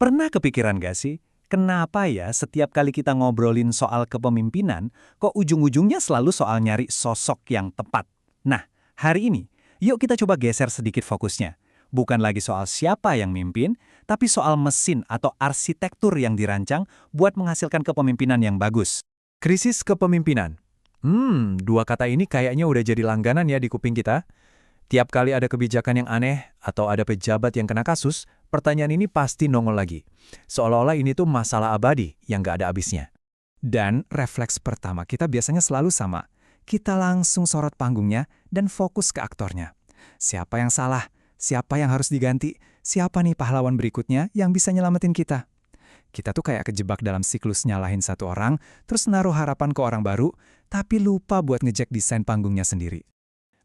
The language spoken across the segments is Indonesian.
Pernah kepikiran gak sih, kenapa ya setiap kali kita ngobrolin soal kepemimpinan, kok ujung-ujungnya selalu soal nyari sosok yang tepat? Nah, hari ini, yuk kita coba geser sedikit fokusnya. Bukan lagi soal siapa yang mimpin, tapi soal mesin atau arsitektur yang dirancang buat menghasilkan kepemimpinan yang bagus. Krisis kepemimpinan. Dua kata ini kayaknya udah jadi langganan ya di kuping kita. Tiap kali ada kebijakan yang aneh atau ada pejabat yang kena kasus, pertanyaan ini pasti nongol lagi. Seolah-olah ini tuh masalah abadi yang gak ada habisnya. Dan refleks pertama kita biasanya selalu sama. Kita langsung sorot panggungnya dan fokus ke aktornya. Siapa yang salah? Siapa yang harus diganti? Siapa nih pahlawan berikutnya yang bisa nyelamatin kita? Kita tuh kayak kejebak dalam siklus nyalahin satu orang, terus naruh harapan ke orang baru, tapi lupa buat ngecek desain panggungnya sendiri.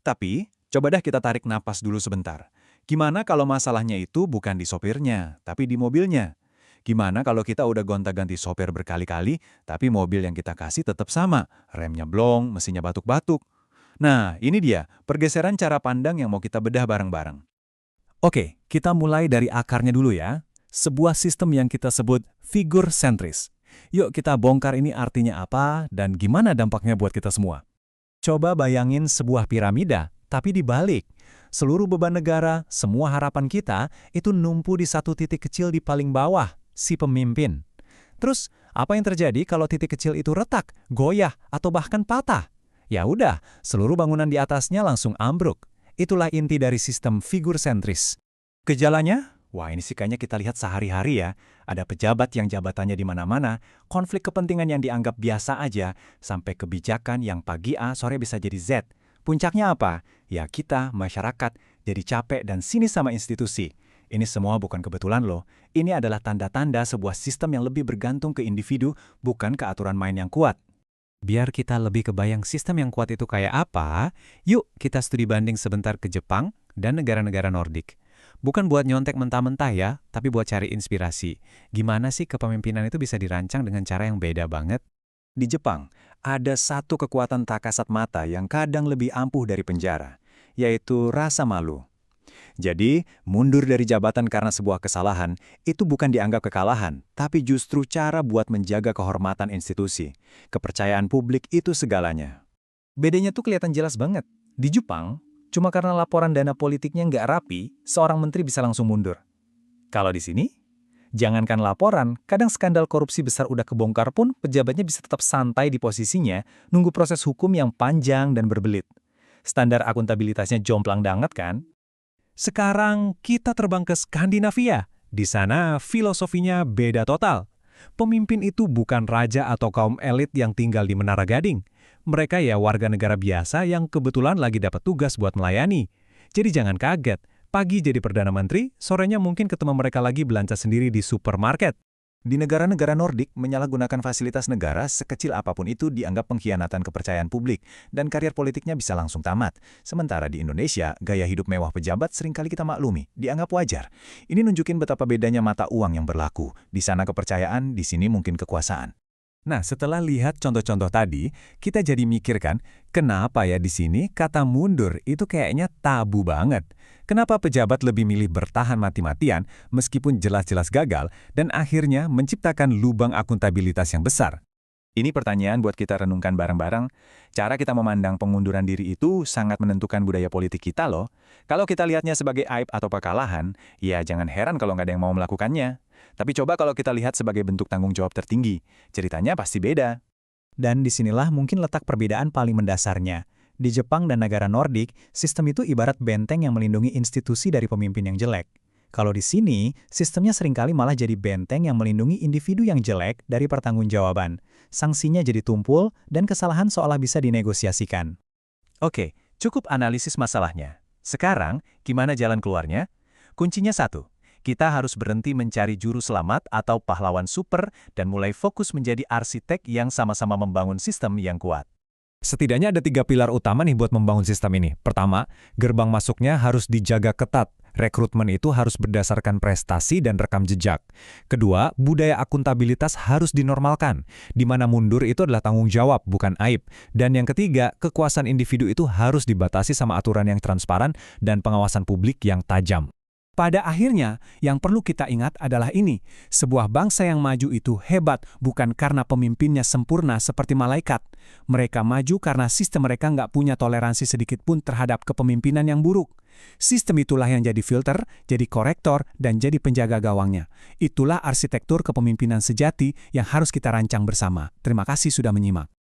Tapi, coba dah kita tarik napas dulu sebentar. Gimana kalau masalahnya itu bukan di sopirnya, tapi di mobilnya? Gimana kalau kita udah gonta-ganti sopir berkali-kali, tapi mobil yang kita kasih tetap sama, remnya blong, mesinnya batuk-batuk? Nah, ini dia, pergeseran cara pandang yang mau kita bedah bareng-bareng. Oke, kita mulai dari akarnya dulu ya. Sebuah sistem yang kita sebut figur sentris. Yuk kita bongkar ini artinya apa dan gimana dampaknya buat kita semua. Coba bayangin sebuah piramida, tapi dibalik. Seluruh beban negara, semua harapan kita itu numpu di satu titik kecil di paling bawah, si pemimpin. Terus, apa yang terjadi kalau titik kecil itu retak, goyah, atau bahkan patah? Ya udah, seluruh bangunan di atasnya langsung ambruk. Itulah inti dari sistem figur sentris. Gejalanya? Wah, ini sih kayaknya kita lihat sehari-hari ya. Ada pejabat yang jabatannya di mana-mana, konflik kepentingan yang dianggap biasa aja, sampai kebijakan yang pagi A, sore bisa jadi Z. Puncaknya apa? Ya kita, masyarakat, jadi capek dan sinis sama institusi. Ini semua bukan kebetulan loh. Ini adalah tanda-tanda sebuah sistem yang lebih bergantung ke individu, bukan ke aturan main yang kuat. Biar kita lebih kebayang sistem yang kuat itu kayak apa, yuk kita studi banding sebentar ke Jepang dan negara-negara Nordik. Bukan buat nyontek mentah-mentah ya, tapi buat cari inspirasi. Gimana sih kepemimpinan itu bisa dirancang dengan cara yang beda banget? Di Jepang, ada satu kekuatan tak kasat mata yang kadang lebih ampuh dari penjara, yaitu rasa malu. Jadi, mundur dari jabatan karena sebuah kesalahan, itu bukan dianggap kekalahan, tapi justru cara buat menjaga kehormatan institusi. Kepercayaan publik itu segalanya. Bedanya tuh kelihatan jelas banget. Di Jepang, cuma karena laporan dana politiknya nggak rapi, seorang menteri bisa langsung mundur. Kalau di sini, jangankan laporan, kadang skandal korupsi besar udah kebongkar pun pejabatnya bisa tetap santai di posisinya, nunggu proses hukum yang panjang dan berbelit. Standar akuntabilitasnya jomplang banget kan? Sekarang kita terbang ke Skandinavia. Di sana filosofinya beda total. Pemimpin itu bukan raja atau kaum elit yang tinggal di Menara Gading. Mereka ya warga negara biasa yang kebetulan lagi dapat tugas buat melayani. Jadi jangan kaget, pagi jadi Perdana Menteri, sorenya mungkin ketemu mereka lagi belanja sendiri di supermarket. Di negara-negara Nordik, menyalahgunakan fasilitas negara sekecil apapun itu dianggap pengkhianatan kepercayaan publik, dan karier politiknya bisa langsung tamat. Sementara di Indonesia, gaya hidup mewah pejabat seringkali kita maklumi, dianggap wajar. Ini nunjukin betapa bedanya mata uang yang berlaku. Di sana kepercayaan, di sini mungkin kekuasaan. Nah, setelah lihat contoh-contoh tadi, kita jadi mikir kan, kenapa ya di sini kata mundur itu kayaknya tabu banget? Kenapa pejabat lebih milih bertahan mati-matian meskipun jelas-jelas gagal dan akhirnya menciptakan lubang akuntabilitas yang besar? Ini pertanyaan buat kita renungkan bareng-bareng. Cara kita memandang pengunduran diri itu sangat menentukan budaya politik kita loh. Kalau kita lihatnya sebagai aib atau kekalahan, ya jangan heran kalau nggak ada yang mau melakukannya. Tapi coba kalau kita lihat sebagai bentuk tanggung jawab tertinggi, ceritanya pasti beda. Dan disinilah mungkin letak perbedaan paling mendasarnya. Di Jepang dan negara Nordik, sistem itu ibarat benteng yang melindungi institusi dari pemimpin yang jelek. Kalau di sini, sistemnya seringkali malah jadi benteng yang melindungi individu yang jelek dari pertanggungjawaban. Sanksinya jadi tumpul, dan kesalahan seolah bisa dinegosiasikan. Oke, cukup analisis masalahnya. Sekarang, gimana jalan keluarnya? Kuncinya satu. Kita harus berhenti mencari juru selamat atau pahlawan super dan mulai fokus menjadi arsitek yang sama-sama membangun sistem yang kuat. Setidaknya ada 3 pilar utama nih buat membangun sistem ini. Pertama, gerbang masuknya harus dijaga ketat. Rekrutmen itu harus berdasarkan prestasi dan rekam jejak. Kedua, budaya akuntabilitas harus dinormalkan, di mana mundur itu adalah tanggung jawab, bukan aib. Dan yang ketiga, kekuasaan individu itu harus dibatasi sama aturan yang transparan dan pengawasan publik yang tajam. Pada akhirnya, yang perlu kita ingat adalah ini, sebuah bangsa yang maju itu hebat bukan karena pemimpinnya sempurna seperti malaikat. Mereka maju karena sistem mereka nggak punya toleransi sedikit pun terhadap kepemimpinan yang buruk. Sistem itulah yang jadi filter, jadi korektor, dan jadi penjaga gawangnya. Itulah arsitektur kepemimpinan sejati yang harus kita rancang bersama. Terima kasih sudah menyimak.